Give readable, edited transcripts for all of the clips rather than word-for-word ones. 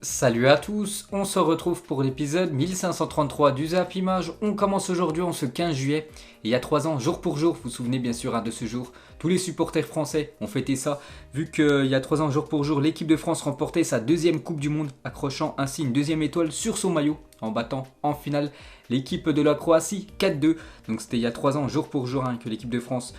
Salut à tous, on se retrouve pour l'épisode 1533 du Zap Image. On commence aujourd'hui en ce 15 juillet. Et il y a 3 ans, jour pour jour, vous vous souvenez bien sûr de ce jour, tous les supporters français ont fêté ça. Vu qu'il y a 3 ans, jour pour jour, l'équipe de France remportait sa deuxième Coupe du Monde, accrochant ainsi une deuxième étoile sur son maillot, en battant en finale l'équipe de la Croatie 4-2. Donc c'était il y a 3 ans, jour pour jour, que l'équipe de France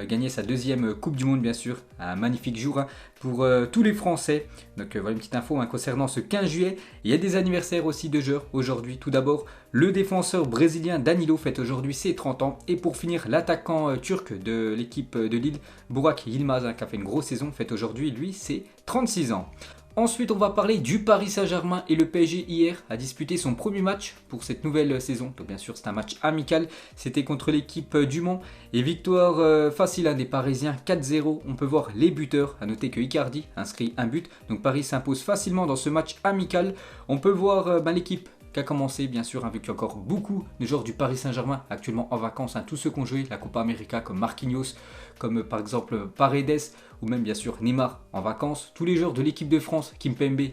gagnait sa deuxième Coupe du Monde bien sûr. Un magnifique jour pour tous les Français. Donc voilà une petite info concernant ce 15 juillet. Il y a des anniversaires aussi de joueurs aujourd'hui. Tout d'abord, le défenseur brésilien Danilo fête aujourd'hui ses 30 ans. Et pour finir, l'attaquant turc de l'équipe de Lille, Burak Yilmaz, qui a fait une grosse saison, fête aujourd'hui lui ses 36 ans. Ensuite, on va parler du Paris Saint-Germain et le PSG hier a disputé son premier match pour cette nouvelle saison. Donc bien sûr, c'est un match amical. C'était contre l'équipe du Mans et victoire facile des Parisiens 4-0. On peut voir les buteurs. À noter que Icardi inscrit un but. Donc Paris s'impose facilement dans ce match amical. On peut voir l'équipe qui a commencé bien sûr, vu qu'il y a encore beaucoup de joueurs du Paris Saint-Germain actuellement en vacances, tous ceux qui ont joué la Copa América comme Marquinhos, comme par exemple Paredes, ou même bien sûr Neymar en vacances, tous les joueurs de l'équipe de France, Kimpembe,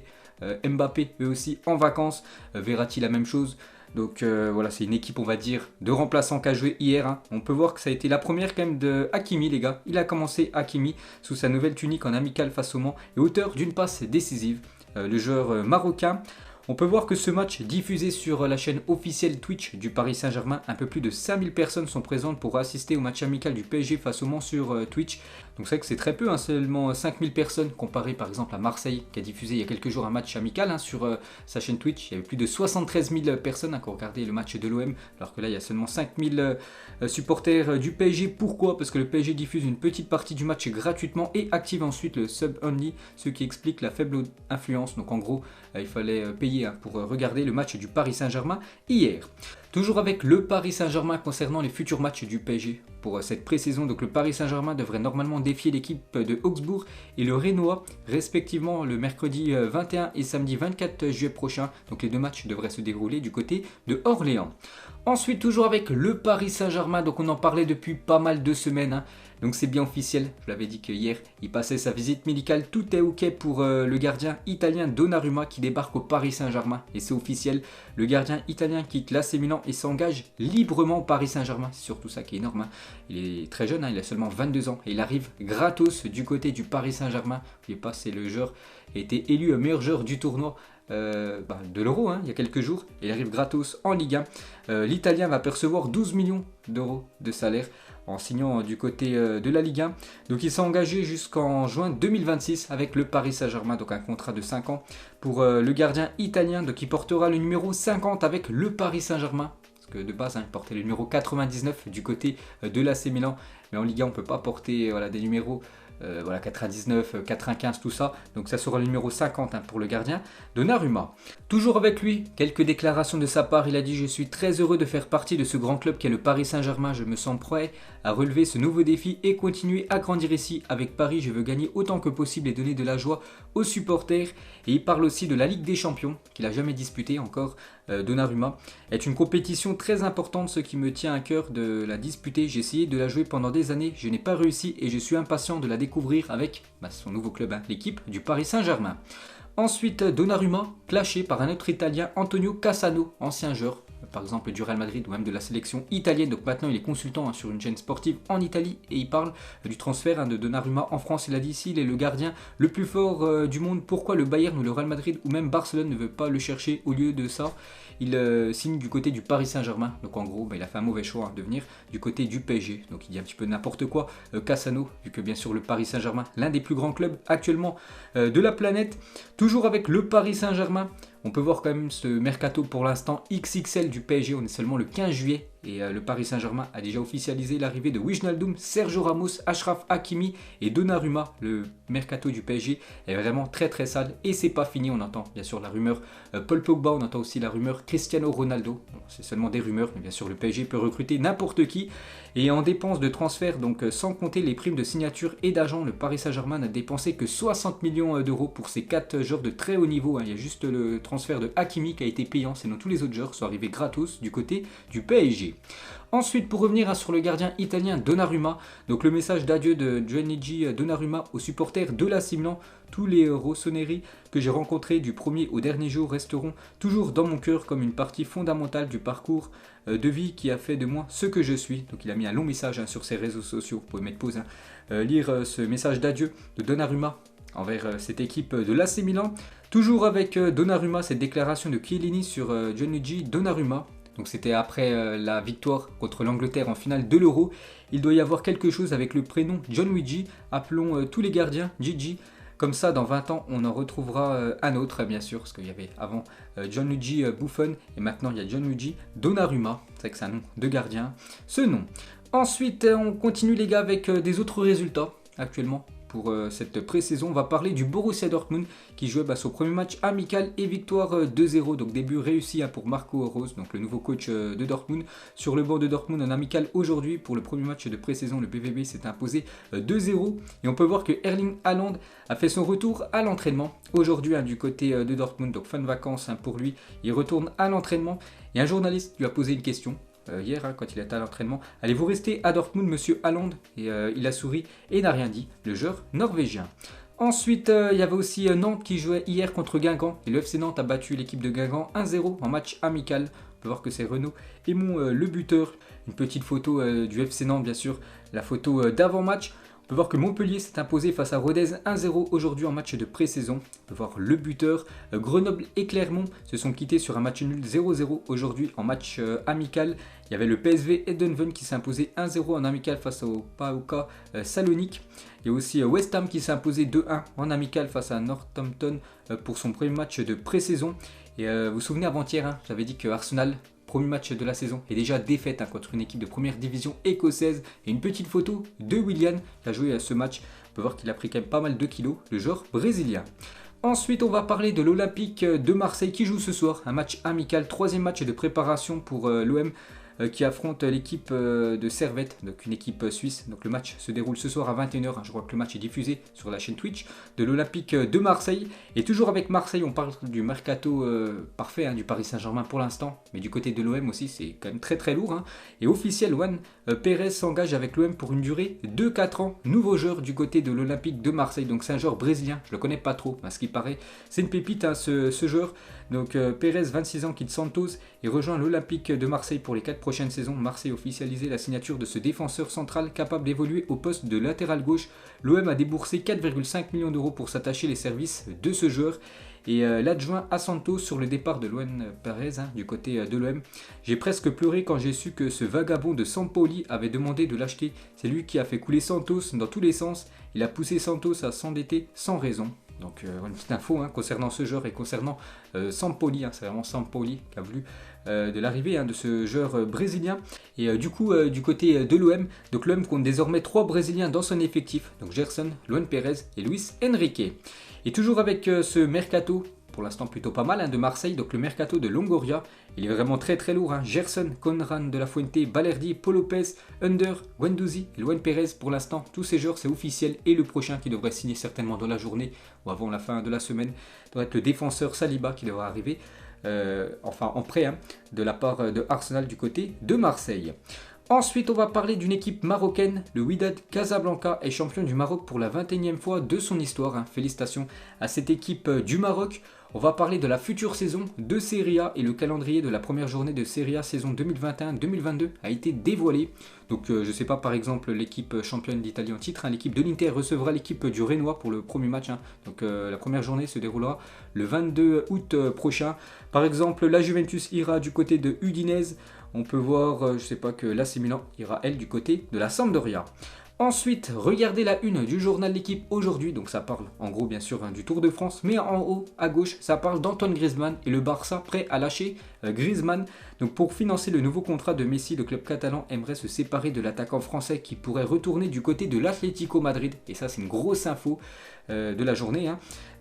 Mbappé eux aussi en vacances, Verratti la même chose. Donc voilà, c'est une équipe on va dire de remplaçants qui a joué hier. On peut voir que ça a été la première quand même de Hakimi les gars. Il a commencé Hakimi sous sa nouvelle tunique en amical face au Mans et auteur d'une passe décisive. Le joueur marocain. On peut voir que ce match diffusé sur la chaîne officielle Twitch du Paris Saint-Germain, un peu plus de 5000 personnes sont présentes pour assister au match amical du PSG face au Mans sur Twitch. Donc c'est vrai que c'est très peu, seulement 5000 personnes comparé par exemple à Marseille qui a diffusé il y a quelques jours un match amical sur sa chaîne Twitch. Il y avait plus de 73 000 personnes qui ont regardé le match de l'OM, alors que là il y a seulement 5000 supporters du PSG. Pourquoi ? Parce que le PSG diffuse une petite partie du match gratuitement et active ensuite le sub only, ce qui explique la faible influence. Donc en gros, il fallait payer pour regarder le match du Paris Saint-Germain hier. Toujours avec le Paris Saint-Germain concernant les futurs matchs du PSG pour cette pré-saison. Donc le Paris Saint-Germain devrait normalement défier l'équipe de Augsbourg et le Rhénois respectivement le mercredi 21 et samedi 24 juillet prochain. Donc les deux matchs devraient se dérouler du côté de Orléans. Ensuite toujours avec le Paris Saint-Germain, donc on en parlait depuis pas mal de semaines. Donc c'est bien officiel, je l'avais dit qu'hier il passait sa visite médicale, tout est ok pour le gardien italien Donnarumma qui débarque au Paris Saint-Germain. Et c'est officiel, le gardien italien quitte l'AC Milan et s'engage librement au Paris Saint-Germain. C'est surtout ça qui est énorme. Il est très jeune, il a seulement 22 ans et il arrive gratos du côté du Paris Saint-Germain. N'oubliez pas, c'est le joueur qui a été élu meilleur joueur du tournoi. De l'euro il y a quelques jours, il arrive gratos en Ligue 1. L'Italien va percevoir 12 millions d'euros de salaire en signant du côté de la Ligue 1. Donc il s'est engagé jusqu'en juin 2026 avec le Paris Saint-Germain, donc un contrat de 5 ans pour le gardien italien, donc il portera le numéro 50 avec le Paris Saint-Germain. Parce que de base, il portait le numéro 99 du côté de l'AC Milan, mais en Ligue 1 on ne peut pas porter des numéros 99, 95, tout ça. Donc ça sera le numéro 50 pour le gardien Donnarumma. Toujours avec lui, quelques déclarations de sa part. Il a dit: je suis très heureux de faire partie de ce grand club qu'est le Paris Saint-Germain. Je me sens prêt à relever ce nouveau défi et continuer à grandir ici. Avec Paris, je veux gagner autant que possible et donner de la joie aux supporters. Et il parle aussi de la Ligue des Champions, qu'il n'a jamais disputée encore. Donnarumma est une compétition très importante, ce qui me tient à cœur de la disputer. J'ai essayé de la jouer pendant des années, je n'ai pas réussi et je suis impatient de la découvrir avec son nouveau club, l'équipe du Paris Saint-Germain. Ensuite, Donnarumma, clashé par un autre Italien, Antonio Cassano, ancien joueur par exemple du Real Madrid ou même de la sélection italienne. Donc maintenant il est consultant sur une chaîne sportive en Italie et il parle du transfert de Donnarumma en France. Il a dit: ici il est le gardien le plus fort du monde, pourquoi le Bayern ou le Real Madrid ou même Barcelone ne veut pas le chercher? Au lieu de ça, il signe du côté du Paris Saint-Germain. Donc en gros il a fait un mauvais choix de venir du côté du PSG. Donc il dit un petit peu n'importe quoi Cassano, vu que bien sûr le Paris Saint-Germain, l'un des plus grands clubs actuellement de la planète. Toujours avec le Paris Saint-Germain, on peut voir quand même ce mercato pour l'instant XXL du PSG. On est seulement le 15 juillet et le Paris Saint-Germain a déjà officialisé l'arrivée de Wijnaldum, Sergio Ramos, Achraf Hakimi et Donnarumma. Le mercato du PSG est vraiment très très sale et c'est pas fini. On entend bien sûr la rumeur Paul Pogba, on entend aussi la rumeur Cristiano Ronaldo. Bon, c'est seulement des rumeurs, mais bien sûr le PSG peut recruter n'importe qui. Et en dépenses de transfert, donc sans compter les primes de signature et d'agents, le Paris Saint-Germain n'a dépensé que 60 millions d'euros pour ses 4 joueurs de très haut niveau. Il y a juste le transfert de Hakimi qui a été payant, sinon tous les autres joueurs sont arrivés gratos du côté du PSG. PSG. Ensuite, pour revenir sur le gardien italien Donnarumma, donc le message d'adieu de Gianluigi Donnarumma aux supporters de l'AC Milan. Tous les rossoneri que j'ai rencontrés du premier au dernier jour resteront toujours dans mon cœur comme une partie fondamentale du parcours de vie qui a fait de moi ce que je suis. Donc il a mis un long message sur ses réseaux sociaux, vous pouvez mettre pause, lire ce message d'adieu de Donnarumma envers cette équipe de l'AC Milan. Toujours avec Donnarumma, cette déclaration de Chiellini sur Gianluigi Donnarumma. Donc c'était après la victoire contre l'Angleterre en finale de l'Euro. Il doit y avoir quelque chose avec le prénom Gianluigi. Appelons tous les gardiens Gigi. Comme ça, dans 20 ans, on en retrouvera un autre, bien sûr, parce qu'il y avait avant Gianluigi Buffon, et maintenant il y a Gianluigi Donnarumma. C'est vrai que c'est un nom de gardien, ce nom. Ensuite, on continue les gars avec des autres résultats actuellement. Pour cette pré-saison, on va parler du Borussia Dortmund qui jouait son premier match amical et victoire 2-0. Donc début réussi pour Marco Rose, donc le nouveau coach de Dortmund. Sur le banc de Dortmund en amical aujourd'hui, pour le premier match de pré-saison, le BVB s'est imposé 2-0. Et on peut voir que Erling Haaland a fait son retour à l'entraînement aujourd'hui du côté de Dortmund. Donc fin de vacances pour lui, il retourne à l'entraînement. Et un journaliste lui a posé une question. Hier, quand il était à l'entraînement, allez-vous rester à Dortmund, monsieur Haaland? Et il a souri et n'a rien dit, le joueur norvégien. Ensuite, il y avait aussi Nantes qui jouait hier contre Guingamp. Et le FC Nantes a battu l'équipe de Guingamp 1-0 en match amical. On peut voir que c'est Renaud Aymon le buteur. Une petite photo du FC Nantes, bien sûr, la photo d'avant-match. On peut voir que Montpellier s'est imposé face à Rodez 1-0 aujourd'hui en match de pré-saison. On peut voir le buteur. Grenoble et Clermont se sont quittés sur un match nul 0-0 aujourd'hui en match amical. Il y avait le PSV Eindhoven qui s'est imposé 1-0 en amical face au PAOK Salonique. Il y a aussi West Ham qui s'est imposé 2-1 en amical face à Northampton pour son premier match de pré-saison. Et vous vous souvenez avant-hier, j'avais dit que Arsenal, premier match de la saison, est déjà défaite contre une équipe de première division écossaise. Et une petite photo de Willian qui a joué ce match. On peut voir qu'il a pris quand même pas mal de kilos, le joueur brésilien. Ensuite, on va parler de l'Olympique de Marseille qui joue ce soir. Un match amical, troisième match de préparation pour l'OM. Qui affronte l'équipe de Servette, donc une équipe suisse. Donc le match se déroule ce soir à 21h. Je crois que le match est diffusé sur la chaîne Twitch de l'Olympique de Marseille. Et toujours avec Marseille, on parle du mercato parfait du Paris Saint-Germain pour l'instant. Mais du côté de l'OM aussi, c'est quand même très très lourd. Et officiel, Juan Pérez s'engage avec l'OM pour une durée de 4 ans. Nouveau joueur du côté de l'Olympique de Marseille. Donc c'est un joueur brésilien, je le connais pas trop, à ce qui paraît. C'est une pépite ce joueur. Donc Pérez, 26 ans, quitte Santos et rejoint l'Olympique de Marseille pour les 4 prochaines saisons. Marseille a officialisé la signature de ce défenseur central capable d'évoluer au poste de latéral gauche. L'OM a déboursé 4,5 millions d'euros pour s'attacher les services de ce joueur. Et l'adjoint à Santos sur le départ de Juan Pérez du côté de l'OM. J'ai presque pleuré quand j'ai su que ce vagabond de Sampoli avait demandé de l'acheter. C'est lui qui a fait couler Santos dans tous les sens. Il a poussé Santos à s'endetter sans raison. Donc une petite info concernant ce joueur et concernant Sampoli, c'est vraiment Sampoli qui a voulu de l'arrivée de ce joueur brésilien. Et du coup, du côté de l'OM, donc l'OM compte désormais 3 Brésiliens dans son effectif, donc Gerson, Luan Pérez et Luis Enrique. Et toujours avec ce mercato, pour l'instant plutôt pas mal de Marseille, donc le mercato de Longoria, il est vraiment très très lourd. Gerson, Conran de la Fuente, Balerdi, Paul Lopez, Under, Guendouzi et Luan Pérez. Pour l'instant, tous ces joueurs c'est officiel et le prochain qui devrait signer certainement dans la journée ou avant la fin de la semaine doit être le défenseur Saliba qui devra arriver en prêt de la part de Arsenal du côté de Marseille. Ensuite, on va parler d'une équipe marocaine. Le Wydad Casablanca est champion du Maroc pour la 21e fois de son histoire. Félicitations à cette équipe du Maroc. On va parler de la future saison de Serie A et le calendrier de la première journée de Serie A saison 2021-2022 a été dévoilé. Donc je ne sais pas, par exemple l'équipe championne d'Italie en titre, l'équipe de l'Inter recevra l'équipe du Renoir pour le premier match. Donc la première journée se déroulera le 22 août prochain. Par exemple la Juventus ira du côté de Udinese. On peut voir, je sais pas, que l'AC Milan ira elle du côté de la Sampdoria. Ensuite, regardez la une du journal L'équipe aujourd'hui, donc ça parle en gros bien sûr du Tour de France, mais en haut à gauche ça parle d'Antoine Griezmann et le Barça prêt à lâcher Griezmann. Donc pour financer le nouveau contrat de Messi, le club catalan aimerait se séparer de l'attaquant français qui pourrait retourner du côté de l'Atlético Madrid, et ça c'est une grosse info de la journée.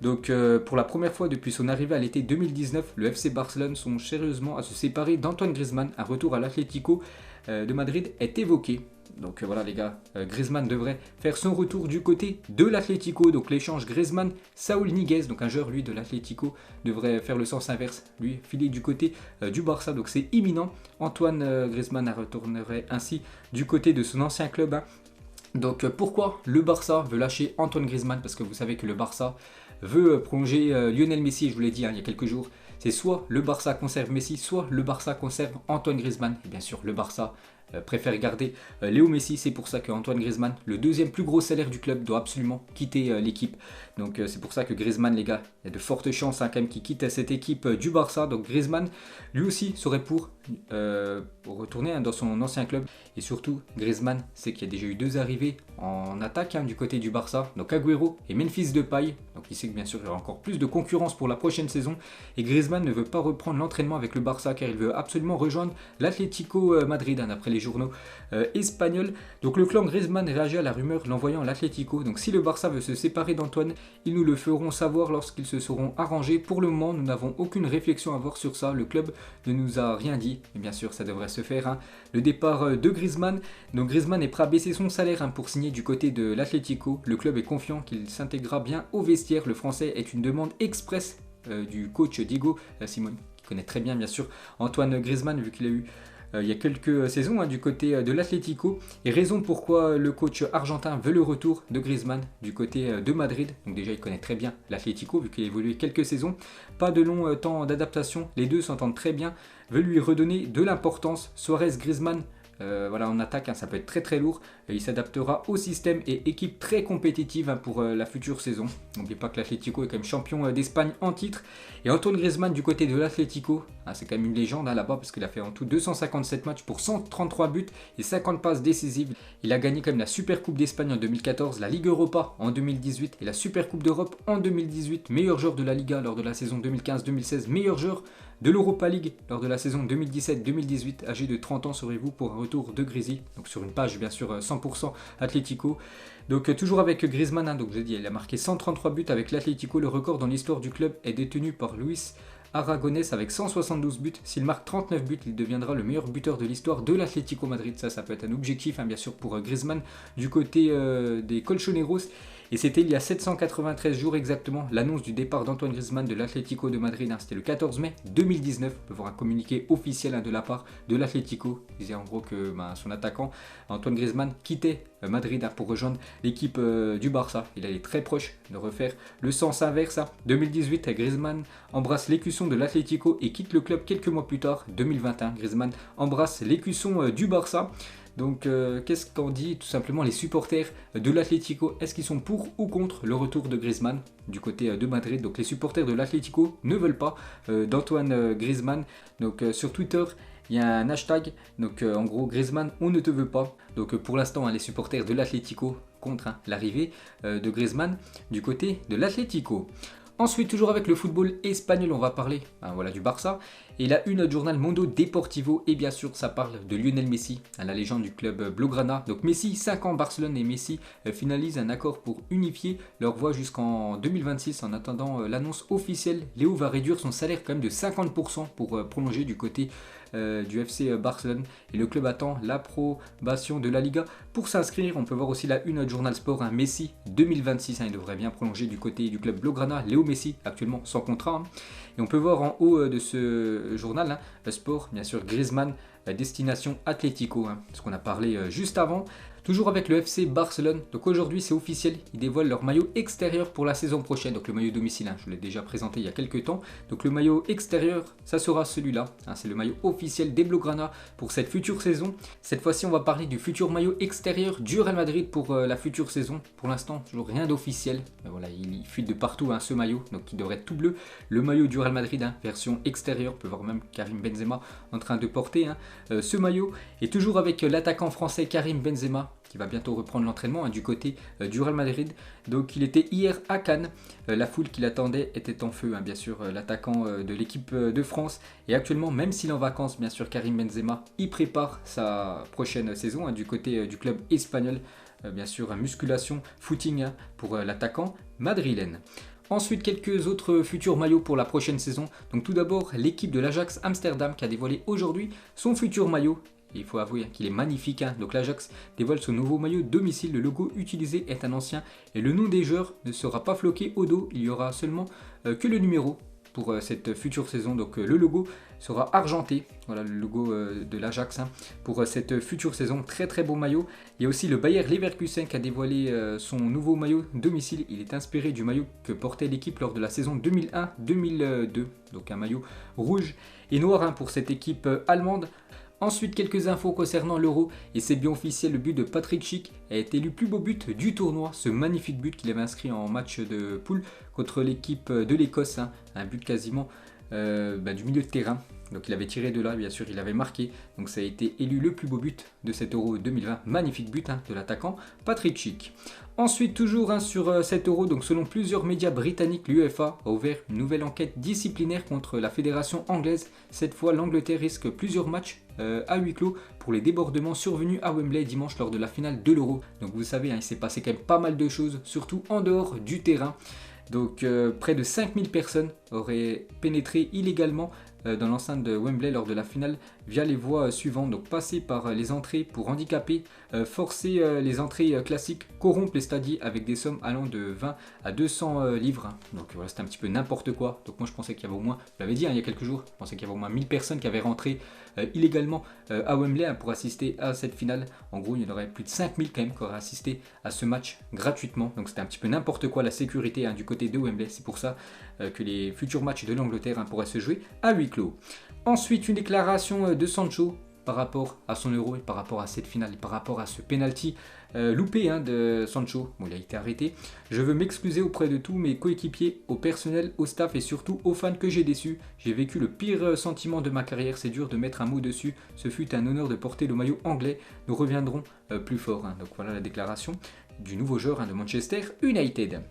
Donc pour la première fois depuis son arrivée à l'été 2019, le FC Barcelone songe sérieusement à se séparer d'Antoine Griezmann. Un retour à l'Atlético de Madrid est évoqué. Donc voilà les gars, Griezmann devrait faire son retour du côté de l'Atlético. Donc l'échange Griezmann-Saúl Ñíguez, donc un joueur lui de l'Atlético, devrait faire le sens inverse, lui filer du côté du Barça. Donc c'est imminent. Antoine Griezmann retournerait ainsi du côté de son ancien club. Hein. Donc pourquoi le Barça veut lâcher Antoine Griezmann? Parce que vous savez que le Barça veut prolonger Lionel Messi, je vous l'ai dit il y a quelques jours. C'est soit le Barça conserve Messi, soit le Barça conserve Antoine Griezmann. Et bien sûr, le Barça préfère garder Léo Messi. C'est pour ça qu'Antoine Griezmann, le deuxième plus gros salaire du club, doit absolument quitter l'équipe. Donc c'est pour ça que Griezmann, les gars, il y a de fortes chances quand même qu'il quitte cette équipe du Barça. Donc Griezmann, lui aussi, serait pour retourner dans son ancien club. Et surtout, Griezmann, c'est qu'il y a déjà eu 2 arrivées en attaque du côté du Barça. Donc Agüero et Memphis Depay. Donc il sait que bien sûr, il y aura encore plus de concurrence pour la prochaine saison. Et Griezmann ne veut pas reprendre l'entraînement avec le Barça car il veut absolument rejoindre l'Atlético Madrid, d'après les journaux espagnols. Donc le clan Griezmann réagit à la rumeur l'envoyant à l'Atlético. Donc si le Barça veut se séparer d'Antoine, ils nous le feront savoir lorsqu'ils se seront arrangés. Pour le moment, nous n'avons aucune réflexion à avoir sur ça. Le club ne nous a rien dit. Et bien sûr, ça devrait se faire. Hein. Le départ de Griezmann. Donc Griezmann est prêt à baisser son salaire pour signer du côté de l'Atlético. Le club est confiant qu'il s'intégrera bien au vestiaire. Le français est une demande express du coach Diego Simeone, qui connaît très bien sûr Antoine Griezmann, vu qu'il a eu il y a quelques saisons du côté de l'Atlético, et raison pourquoi le coach argentin veut le retour de Griezmann du côté de Madrid. Donc déjà il connaît très bien l'Atlético vu qu'il a évolué quelques saisons, pas de long temps d'adaptation, les deux s'entendent très bien, veut lui redonner de l'importance. Suarez-Griezmann, voilà, en attaque, ça peut être très très lourd. Il s'adaptera au système et équipe très compétitive pour la future saison. N'oubliez pas que l'Atlético est quand même champion d'Espagne en titre. Et Antoine Griezmann du côté de l'Atlético, c'est quand même une légende là-bas parce qu'il a fait en tout 257 matchs pour 133 buts et 50 passes décisives. Il a gagné quand même la Super Coupe d'Espagne en 2014, la Ligue Europa en 2018 et la Super Coupe d'Europe en 2018. Meilleur joueur de la Liga lors de la saison 2015-2016, meilleur joueur de l'Europa League lors de la saison 2017-2018. Âgé de 30 ans serez-vous pour un retour de Griezmann, donc sur une page bien sûr 100% Atlético. Donc toujours avec Griezmann, donc je dis, il a marqué 133 buts avec l'Atlético. Le record dans l'histoire du club est détenu par Luis Aragonés avec 172 buts. S'il marque 39 buts, il deviendra le meilleur buteur de l'histoire de l'Atlético Madrid. Ça peut être un objectif bien sûr pour Griezmann du côté des Colchoneros. Et c'était il y a 793 jours exactement l'annonce du départ d'Antoine Griezmann de l'Atlético de Madrid. C'était le 14 mai 2019. On peut voir un communiqué officiel de la part de l'Atlético. Il disait en gros que son attaquant Antoine Griezmann quittait Madrid pour rejoindre l'équipe du Barça. Il est très proche de refaire le sens inverse. 2018, Griezmann embrasse l'écusson de l'Atlético et quitte le club quelques mois plus tard. 2021, Griezmann embrasse l'écusson du Barça. Donc qu'est-ce qu'en dit tout simplement les supporters de l'Atlético? Est-ce qu'ils sont pour ou contre le retour de Griezmann du côté de Madrid? Donc les supporters de l'Atlético ne veulent pas d'Antoine Griezmann. Donc sur Twitter, il y a un hashtag, donc en gros Griezmann, on ne te veut pas. Donc pour l'instant, les supporters de l'Atlético contre l'arrivée de Griezmann du côté de l'Atlético. Ensuite, toujours avec le football espagnol, on va parler voilà, du Barça. Et la une du journal Mundo Deportivo, et bien sûr, ça parle de Lionel Messi, la légende du club Blaugrana. Donc Messi, 5 ans Barcelone, et Messi finalisent un accord pour unifier leur voix jusqu'en 2026. En attendant l'annonce officielle, Léo va réduire son salaire quand même de 50% pour prolonger du côté du FC Barcelone. Et le club attend l'approbation de la Liga pour s'inscrire. On peut voir aussi la une du journal Sport, Messi 2026. Il devrait bien prolonger du côté du club Blaugrana. Léo Messi, actuellement sans contrat. Et on peut voir en haut de ce journal, Sport, bien sûr, Griezmann, destination Atlético, ce qu'on a parlé juste avant. Toujours avec le FC Barcelone, donc aujourd'hui c'est officiel, ils dévoilent leur maillot extérieur pour la saison prochaine, donc le maillot domicile, je l'ai déjà présenté il y a quelques temps. Donc le maillot extérieur, ça sera celui-là, c'est le maillot officiel des Blaugrana pour cette future saison. Cette fois-ci on va parler du futur maillot extérieur du Real Madrid pour la future saison. Pour l'instant, toujours rien d'officiel, mais voilà, il fuite de partout ce maillot, donc il devrait être tout bleu. Le maillot du Real Madrid, version extérieure, on peut voir même Karim Benzema en train de porter ce maillot. Et toujours avec l'attaquant français Karim Benzema, qui va bientôt reprendre l'entraînement du côté du Real Madrid. Donc il était hier à Cannes, la foule qui l'attendait était en feu, bien sûr, l'attaquant de l'équipe de France. Et actuellement, même s'il est en vacances, bien sûr, Karim Benzema, il prépare sa prochaine saison du côté du club espagnol. Bien sûr, musculation, footing pour l'attaquant madrilène. Ensuite, quelques autres futurs maillots pour la prochaine saison. Donc tout d'abord, l'équipe de l'Ajax Amsterdam qui a dévoilé aujourd'hui son futur maillot. Et il faut avouer qu'il est magnifique. Donc l'Ajax dévoile son nouveau maillot domicile. Le logo utilisé est un ancien et le nom des joueurs ne sera pas floqué au dos. Il y aura seulement que le numéro pour cette future saison. Donc le logo sera argenté. Voilà le logo de l'Ajax pour cette future saison. Très très beau maillot. Il y a aussi le Bayer Leverkusen qui a dévoilé son nouveau maillot domicile. Il est inspiré du maillot que portait l'équipe lors de la saison 2001-2002. Donc un maillot rouge et noir pour cette équipe allemande. Ensuite, quelques infos concernant l'Euro, et c'est bien officiel, le but de Patrick Schick a été élu plus beau but du tournoi, ce magnifique but qu'il avait inscrit en match de poule contre l'équipe de l'Écosse, un but quasiment du milieu de terrain. Donc il avait tiré de là, bien sûr, il avait marqué, donc ça a été élu le plus beau but de cet Euro 2020, magnifique but de l'attaquant Patrick Schick. Ensuite, toujours sur cet Euro, donc selon plusieurs médias britanniques, l'UEFA a ouvert une nouvelle enquête disciplinaire contre la fédération anglaise. Cette fois, l'Angleterre risque plusieurs matchs à huis clos pour les débordements survenus à Wembley dimanche lors de la finale de l'Euro. Donc vous savez, il s'est passé quand même pas mal de choses, surtout en dehors du terrain. Donc près de 5000 personnes auraient pénétré illégalement dans l'enceinte de Wembley lors de la finale via les voies suivantes, donc passer par les entrées pour handicapés, forcer les entrées classiques, corrompre les stadiers avec des sommes allant de 20 à 200 livres. Donc voilà, c'était un petit peu n'importe quoi. Donc moi je pensais qu'il y avait au moins, je l'avais dit il y a quelques jours, je pensais qu'il y avait au moins 1000 personnes qui avaient rentré illégalement à Wembley pour assister à cette finale. En gros, il y en aurait plus de 5000 quand même qui auraient assisté à ce match gratuitement. Donc c'était un petit peu n'importe quoi la sécurité du côté de Wembley. C'est pour ça que les futurs matchs de l'Angleterre pourraient se jouer à huis clos. Ensuite, une déclaration de Sancho par rapport à son Euro et par rapport à cette finale et par rapport à ce penalty loupé de Sancho. Bon, il a été arrêté. Je veux m'excuser auprès de tous mes coéquipiers, au personnel, au staff et surtout aux fans que j'ai déçus. J'ai vécu le pire sentiment de ma carrière. C'est dur de mettre un mot dessus. Ce fut un honneur de porter le maillot anglais. Nous reviendrons plus fort. Donc voilà la déclaration du nouveau joueur de Manchester United.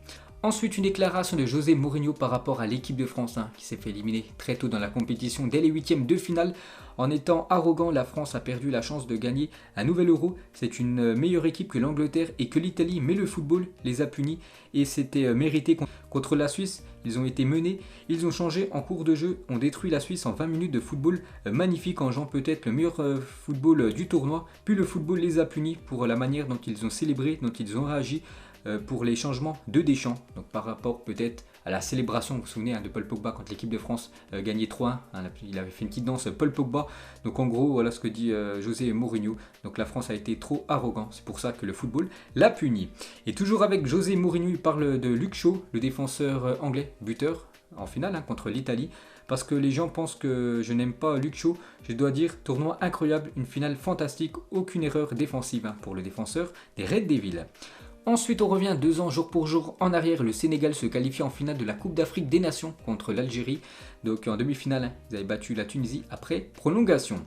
Ensuite, une déclaration de José Mourinho par rapport à l'équipe de France qui s'est fait éliminer très tôt dans la compétition dès les huitièmes de finale. En étant arrogant, la France a perdu la chance de gagner un nouvel Euro. C'est une meilleure équipe que l'Angleterre et que l'Italie, mais le football les a punis et c'était mérité contre la Suisse. Ils ont été menés, ils ont changé en cours de jeu, ont détruit la Suisse en 20 minutes de football magnifique en jouant peut-être le meilleur football du tournoi. Puis le football les a punis pour la manière dont ils ont célébré, dont ils ont réagi pour les changements de Deschamps, donc par rapport peut-être à la célébration, vous vous souvenez de Paul Pogba quand l'équipe de France gagnait 3-1, il avait fait une petite danse Paul Pogba, donc en gros voilà ce que dit José Mourinho, donc la France a été trop arrogant, c'est pour ça que le football l'a puni. Et toujours avec José Mourinho, il parle de Luke Shaw, le défenseur anglais, buteur en finale contre l'Italie, parce que les gens pensent que je n'aime pas Luke Shaw, je dois dire tournoi incroyable, une finale fantastique, aucune erreur défensive pour le défenseur des Red Devils. Ensuite, on revient 2 ans jour pour jour en arrière. Le Sénégal se qualifie en finale de la Coupe d'Afrique des Nations contre l'Algérie. Donc en demi-finale, ils avaient battu la Tunisie après prolongation.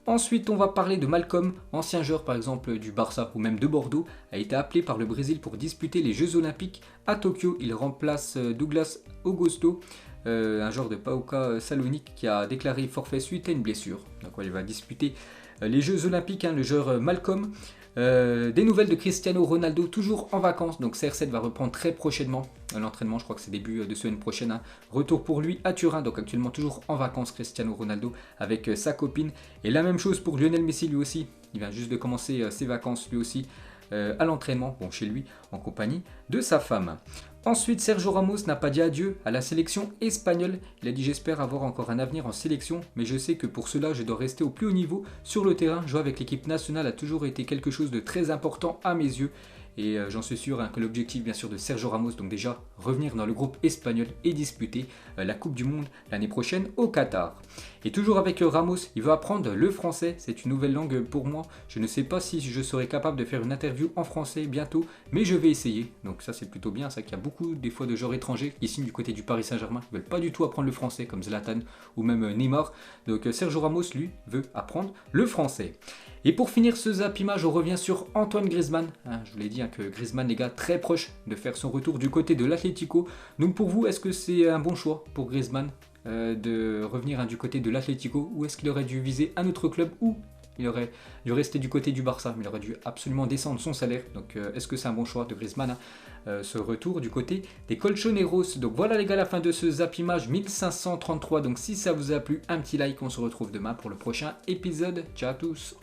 Ensuite, on va parler de Malcolm, ancien joueur par exemple du Barça ou même de Bordeaux, a été appelé par le Brésil pour disputer les Jeux Olympiques à Tokyo. Il remplace Douglas Augusto, un joueur de PAOK Salonique qui a déclaré forfait suite à une blessure. Donc il va disputer les Jeux Olympiques, le joueur Malcolm. Des nouvelles de Cristiano Ronaldo, toujours en vacances, donc CR7 va reprendre très prochainement l'entraînement, je crois que c'est début de semaine prochaine, retour pour lui à Turin, donc actuellement toujours en vacances Cristiano Ronaldo avec sa copine, et la même chose pour Lionel Messi lui aussi, il vient juste de commencer ses vacances lui aussi à l'entraînement, chez lui en compagnie de sa femme. Ensuite, Sergio Ramos n'a pas dit adieu à la sélection espagnole. Il a dit j'espère avoir encore un avenir en sélection, mais je sais que pour cela je dois rester au plus haut niveau sur le terrain. Jouer avec l'équipe nationale a toujours été quelque chose de très important à mes yeux. Et j'en suis sûr que l'objectif bien sûr de Sergio Ramos, donc déjà revenir dans le groupe espagnol et disputer la Coupe du Monde l'année prochaine au Qatar. Et toujours avec Ramos, il veut apprendre le français, c'est une nouvelle langue pour moi. Je ne sais pas si je serai capable de faire une interview en français bientôt, mais je vais essayer. Donc ça c'est plutôt bien, ça qu'il y a beaucoup des fois de joueurs étrangers qui signent du côté du Paris Saint-Germain, qui ne veulent pas du tout apprendre le français comme Zlatan ou même Neymar. Donc Sergio Ramos lui veut apprendre le français. Et pour finir ce zappimage, on revient sur Antoine Griezmann. Je vous l'ai dit que Griezmann, les gars, très proche de faire son retour du côté de l'Atlético. Donc pour vous, est-ce que c'est un bon choix pour Griezmann de revenir du côté de l'Atlético, ou est-ce qu'il aurait dû viser un autre club, ou il aurait dû rester du côté du Barça, mais il aurait dû absolument descendre son salaire. Donc est-ce que c'est un bon choix de Griezmann ce retour du côté des Colchoneros. Donc voilà les gars, la fin de ce zappimage 1533. Donc si ça vous a plu, un petit like, on se retrouve demain pour le prochain épisode. Ciao à tous.